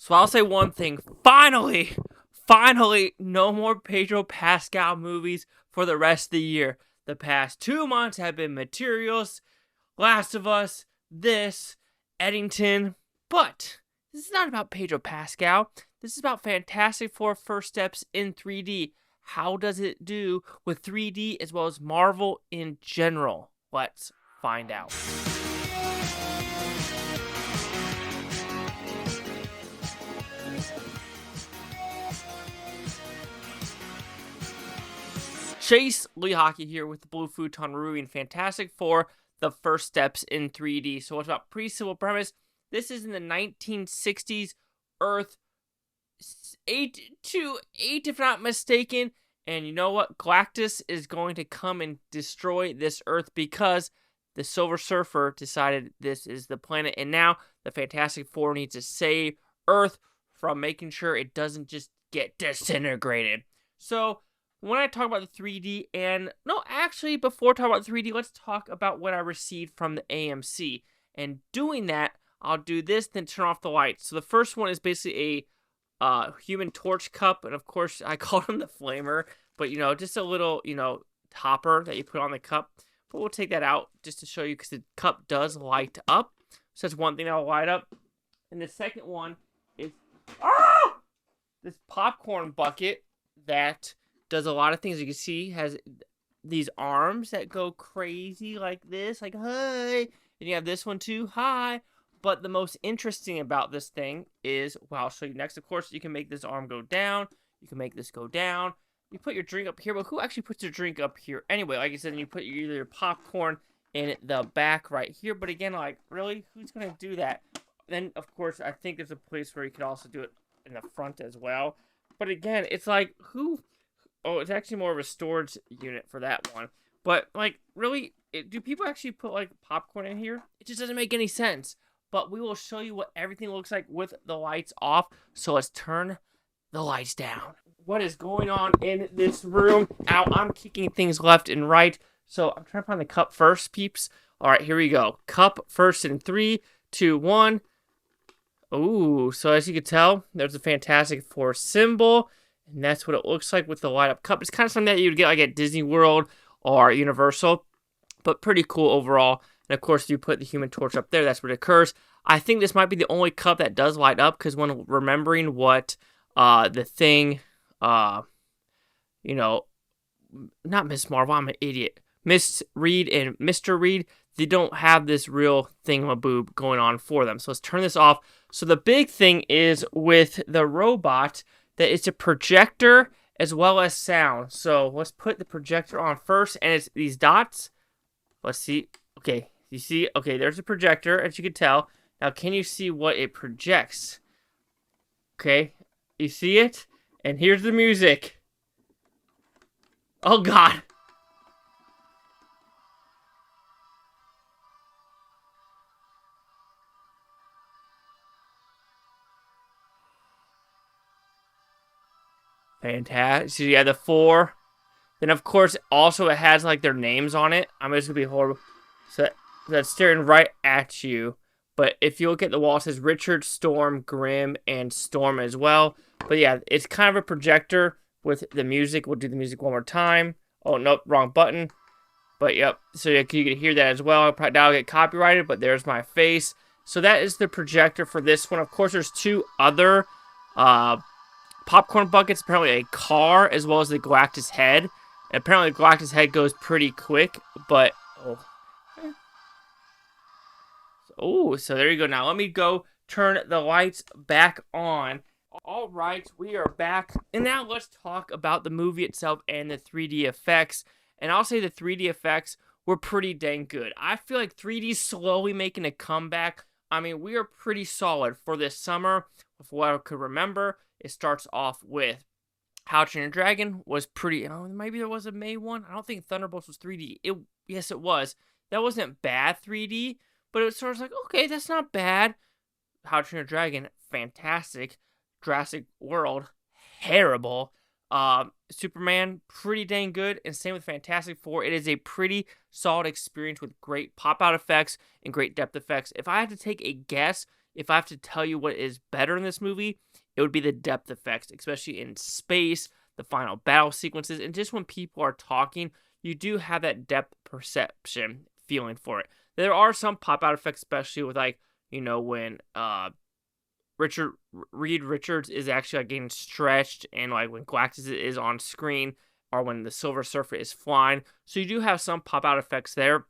So I'll say one thing. Finally, no more Pedro Pascal movies for the rest of the year. The past 2 months have been Materials, Last of Us, this, Eddington. But this is not about Pedro Pascal. This is about Fantastic Four First Steps in 3D. How does it do with 3D as well as Marvel in general? Let's find out. Chase Lee Hockey here with the Blue Futon reviewing Fantastic Four, the First Steps in 3D. So what's about pretty simple premise? This is in the 1960s Earth 8 if not mistaken. And you know what? Galactus is going to come and destroy this Earth because the Silver Surfer decided this is the planet. And now the Fantastic Four needs to save Earth from making sure it doesn't just get disintegrated. So when I talk about the 3D, and no, actually, before talking about 3D, let's talk about what I received from the AMC. And doing that, I'll do this, then turn off the lights. So the first one is basically a Human Torch cup, and of course, I called him the Flamer, but just a little, topper that you put on the cup. But we'll take that out just to show you because the cup does light up. So that's one thing that will light up. And the second one is this popcorn bucket that does a lot of things. You can see has these arms that go crazy like this, like hi. And you have this one too, hi. But the most interesting about this thing is, well, I'll show you next. Of course, you can make this arm go down. You can make this go down. You put your drink up here, but who actually puts your drink up here? Anyway, like I said, you put either your popcorn in the back right here. But again, like, really? Who's going to do that? Then, of course, I think there's a place where you could also do it in the front as well. But again, it's like, who... Oh, it's actually more of a storage unit for that one. But, like, really, do people actually put, like, popcorn in here? It just doesn't make any sense. But we will show you what everything looks like with the lights off. So let's turn the lights down. What is going on in this room? Ow, I'm kicking things left and right. So I'm trying to find the cup first, peeps. All right, here we go. Cup first in 3, 2, 1. Ooh, so as you can tell, there's a Fantastic Four symbol. And that's what it looks like with the light up cup. It's kind of something that you'd get like at Disney World or Universal, but pretty cool overall. And of course, if you put the Human Torch up there, that's what occurs. I think this might be the only cup that does light up because when remembering what the thing, not Miss Marvel, I'm an idiot. Miss Reed and Mr. Reed, they don't have this real thingamaboob going on for them. So let's turn this off. So the big thing is with the robot that it's a projector as well as sound. So let's put the projector on first, and it's these dots. Let's see. Okay, you see? Okay, there's a projector, as you can tell. Now, can you see what it projects? Okay, you see it? And here's the music. Oh, God. Fantastic. So you have the 4. Then, of course, also it has, like, their names on it. I mean, it's going to be horrible. So that's staring right at you. But if you look at the wall, it says Richard, Storm, Grimm, and Storm as well. But, yeah, it's kind of a projector with the music. We'll do the music one more time. Oh, nope, wrong button. But, yep. So you can hear that as well. I'll get copyrighted, but there's my face. So that is the projector for this one. Of course, there's 2 other popcorn buckets, apparently a car, as well as the Galactus head. And apparently the Galactus head goes pretty quick, but... so there you go. Now let me go turn the lights back on. Alright, we are back. And now let's talk about the movie itself and the 3D effects. And I'll say the 3D effects were pretty dang good. I feel like 3D is slowly making a comeback. I mean, we are pretty solid for this summer. With what I could remember, it starts off with How to Train Your Dragon was pretty... maybe there was a May one. I don't think Thunderbolts was 3D. Yes, it was. That wasn't bad 3D, but it was sort of like, okay, that's not bad. How to Train Your Dragon, fantastic. Jurassic World, terrible. Superman, pretty dang good. And same with Fantastic Four. It is a pretty solid experience with great pop-out effects and great depth effects. If I had to take a guess, if I have to tell you what is better in this movie, it would be the depth effects, especially in space, the final battle sequences, and just when people are talking, you do have that depth perception feeling for it. There are some pop-out effects, especially with, like, when Reed Richards is actually, like, getting stretched, and, like, when Galactus is on screen, or when the Silver Surfer is flying. So you do have some pop-out effects there.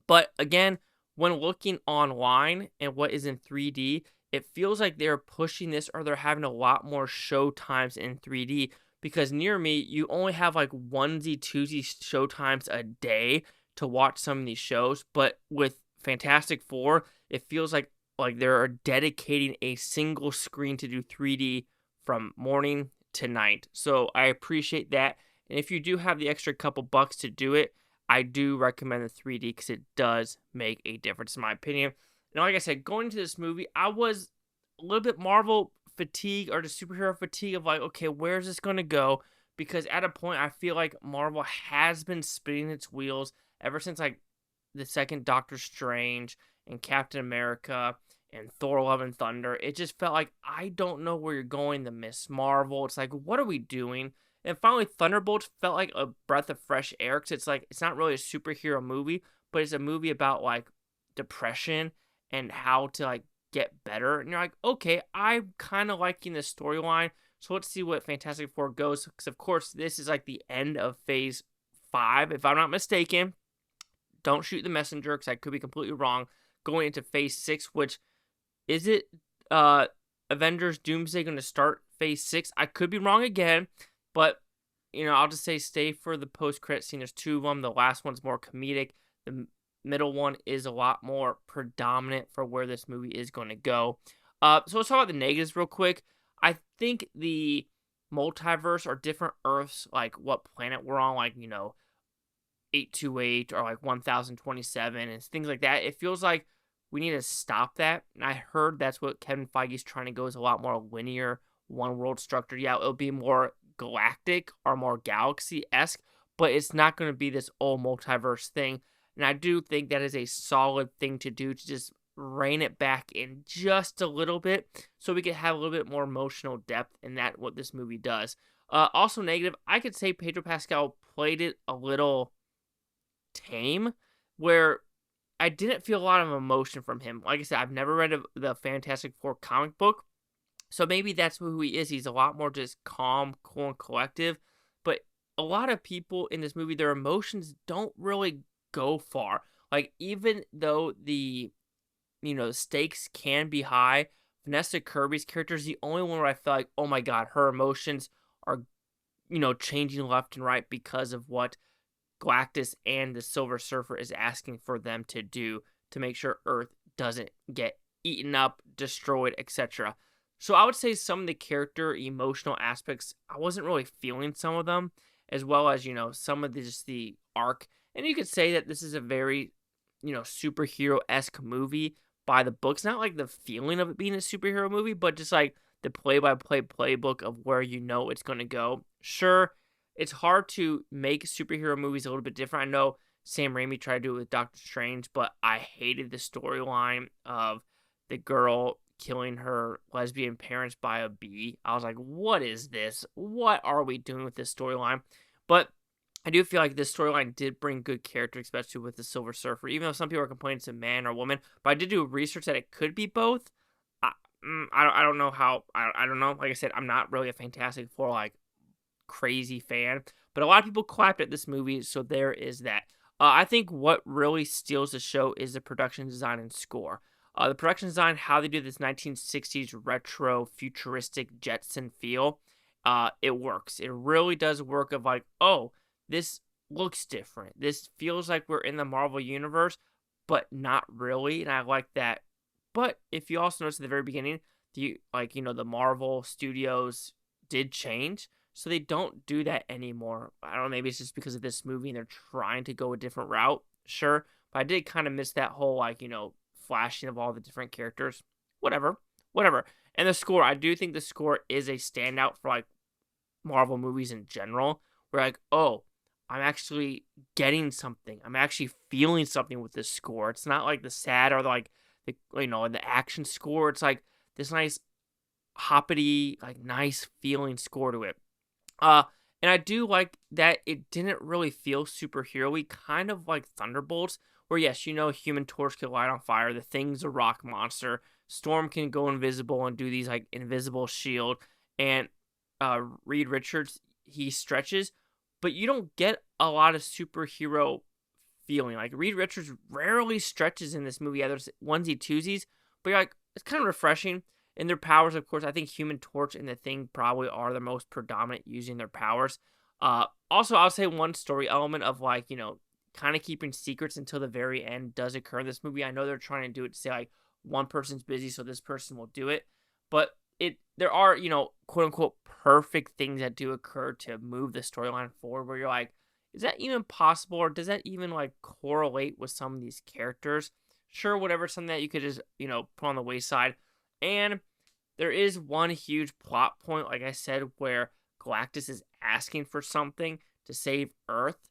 But again, when looking online and what is in 3D, it feels like they're pushing this, or they're having a lot more show times in 3D, because near me, you only have like onesie, twosie show times a day to watch some of these shows. But with Fantastic Four, it feels like they're dedicating a single screen to do 3D from morning to night. So I appreciate that. And if you do have the extra couple bucks to do it, I do recommend the 3D because it does make a difference in my opinion. And like I said, going into this movie, I was a little bit Marvel fatigue, or the superhero fatigue of like, okay, where's this going to go? Because at a point, I feel like Marvel has been spinning its wheels ever since like the second Doctor Strange and Captain America and Thor Love and Thunder. It just felt like, I don't know where you're going, the Miss Marvel. It's like, what are we doing? And finally, Thunderbolts felt like a breath of fresh air, because it's like, it's not really a superhero movie, but it's a movie about like depression and how to like get better. And you're like, okay, I'm kind of liking this storyline. So let's see what Fantastic Four goes. Because of course, this is like the end of Phase 5, if I'm not mistaken. Don't shoot the messenger, because I could be completely wrong. Going into Phase 6, which is it? Avengers Doomsday going to start Phase 6? I could be wrong again. But, I'll just say stay for the post-credit scene. There's 2 of them. The last one's more comedic. The middle one is a lot more predominant for where this movie is going to go. So let's talk about the negatives real quick. I think the multiverse, or different Earths, like what planet we're on, like, 828 or like 1027 and things like that. It feels like we need to stop that. And I heard that's what Kevin Feige's trying to go, is a lot more linear, one world structure. Yeah, it'll be more galactic or more galaxy-esque, but it's not going to be this old multiverse thing. And I do think that is a solid thing to do, to just rein it back in just a little bit, so we can have a little bit more emotional depth in that, what this movie does. Also negative, I could say Pedro Pascal played it a little tame, where I didn't feel a lot of emotion from him. Like I said, I've never read the Fantastic Four comic book, so maybe that's who he is. He's a lot more just calm, cool, and collective. But a lot of people in this movie, their emotions don't really go far. Like, even though the stakes can be high, Vanessa Kirby's character is the only one where I feel like, oh my god, her emotions are, changing left and right because of what Galactus and the Silver Surfer is asking for them to do to make sure Earth doesn't get eaten up, destroyed, etc. So I would say some of the character emotional aspects, I wasn't really feeling some of them, as well as, some of the arc. And you could say that this is a very, superhero-esque movie by the books. Not like the feeling of it being a superhero movie, but just like the play-by-play playbook of where it's going to go. Sure, it's hard to make superhero movies a little bit different. I know Sam Raimi tried to do it with Doctor Strange, but I hated the storyline of the girl killing her lesbian parents by a bee. I was like, what is this? What are we doing with this storyline? But I do feel like this storyline did bring good character, especially with the Silver Surfer, even though some people are complaining it's a man or woman. But I did do research that it could be both. I don't know how. I don't know. Like I said, I'm not really a Fantastic Four like crazy fan, but a lot of people clapped at this movie, so there is that. I think what really steals the show is the production design and score. The production design, how they do this 1960s retro futuristic Jetson feel, it works. It really does work of like, oh, this looks different. This feels like we're in the Marvel universe, but not really, and I like that. But if you also notice at the very beginning, the Marvel Studios did change, so they don't do that anymore. I don't know, maybe it's just because of this movie and they're trying to go a different route, sure. But I did kind of miss that whole flashing of all the different characters. Whatever. And the score, I do think the score is a standout for like Marvel movies in general. We're like, oh, I'm actually getting something. I'm actually feeling something with this score. It's not like the sad or like the action score. It's like this nice hoppity, like nice feeling score to it. And I do like that it didn't really feel superhero-y, kind of like Thunderbolts, where yes, Human Torch can light on fire, the Thing's a rock monster, Storm can go invisible and do these like invisible shield, and Reed Richards, he stretches, but you don't get a lot of superhero feeling. Like Reed Richards rarely stretches in this movie. Yeah, there's onesie twosies, but you're like, it's kind of refreshing. And their powers, of course, I think Human Torch and the Thing probably are the most predominant using their powers. Also, I'll say one story element of like, kind of keeping secrets until the very end does occur in this movie. I know they're trying to do it to say like one person's busy, so this person will do it. But there are, quote unquote perfect things that do occur to move the storyline forward where you're like, is that even possible, or does that even like correlate with some of these characters? Sure, whatever, something that you could just, put on the wayside. And there is one huge plot point, like I said, where Galactus is asking for something to save Earth.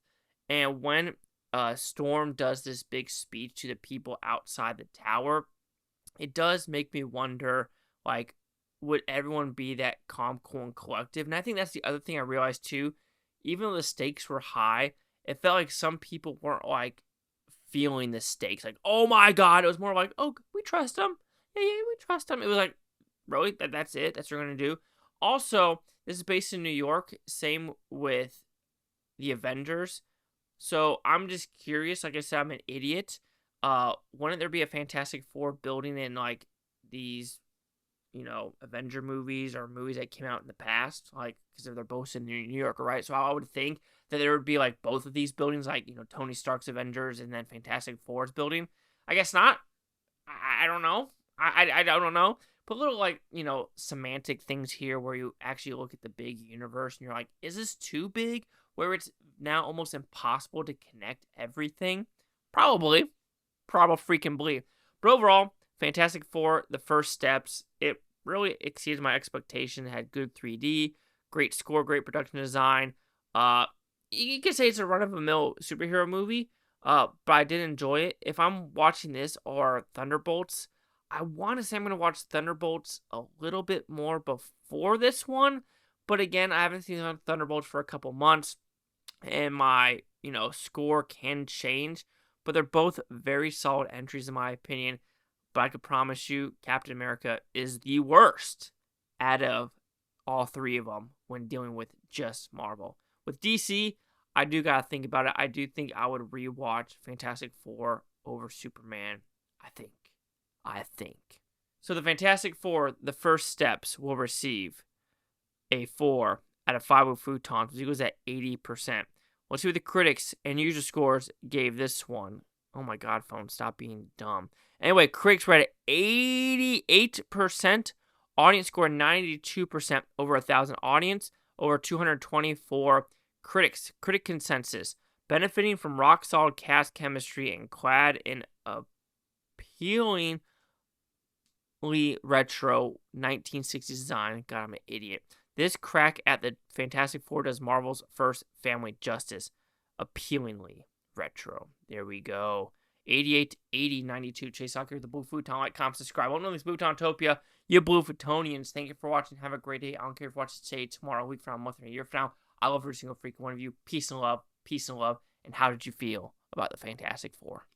And when Storm does this big speech to the people outside the tower, it does make me wonder, like, would everyone be that calm, cool, and collective? And I think that's the other thing I realized, too. Even though the stakes were high, it felt like some people weren't, like, feeling the stakes. Like, oh, my God. It was more like, oh, we trust him. Yeah, we trust him. It was like, really? That's it? That's what we're going to do? Also, this is based in New York. Same with the Avengers. So I'm just curious. Like I said, I'm an idiot. Wouldn't there be a Fantastic Four building in, like, these, Avenger movies or movies that came out in the past? Like, because they're both in New York, right? So I would think that there would be, like, both of these buildings, like, Tony Stark's Avengers and then Fantastic Four's building. I guess not. I don't know. I don't know. But little, like, semantic things here where you actually look at the big universe and you're like, is this too big? Where it's now almost impossible to connect everything? Probably freaking believe. But overall, Fantastic Four, the first steps, it really exceeded my expectation. It had good 3D, great score, great production design. You could say it's a run-of-the-mill superhero movie, but I did enjoy it. If I'm watching this or Thunderbolts, I want to say I'm going to watch Thunderbolts a little bit more before this one. But again, I haven't seen Thunderbolts for a couple months, and my, score can change. But they're both very solid entries in my opinion. But I could promise you, Captain America is the worst out of all three of them when dealing with just Marvel. With DC, I do got to think about it. I do think I would rewatch Fantastic Four over Superman, I think. So the Fantastic Four, the first steps, will receive a 4 out of 5 with Futon, which equals at 80%. Let's see what the critics and user scores gave this one. Oh my God, phone, stop being dumb. Anyway, critics read it 88%. Audience score 92%. Over 1,000 audience. Over 224 critics. Critic consensus. Benefiting from rock-solid cast chemistry and clad in appealing retro 1960s design. God, I'm an idiot. This crack at the Fantastic Four does Marvel's first family justice. Appealingly retro. There we go. 88, 80, 92. Chase Soccer, the Blue Futon. Like, comment, subscribe. I don't know this Bluetontopia. You Blue Futonians. Thank you for watching. Have a great day. I don't care if you watch it today, tomorrow, a week from now, a month, or a year from now. I love every single freaking one of you. Peace and love. Peace and love. And how did you feel about the Fantastic Four?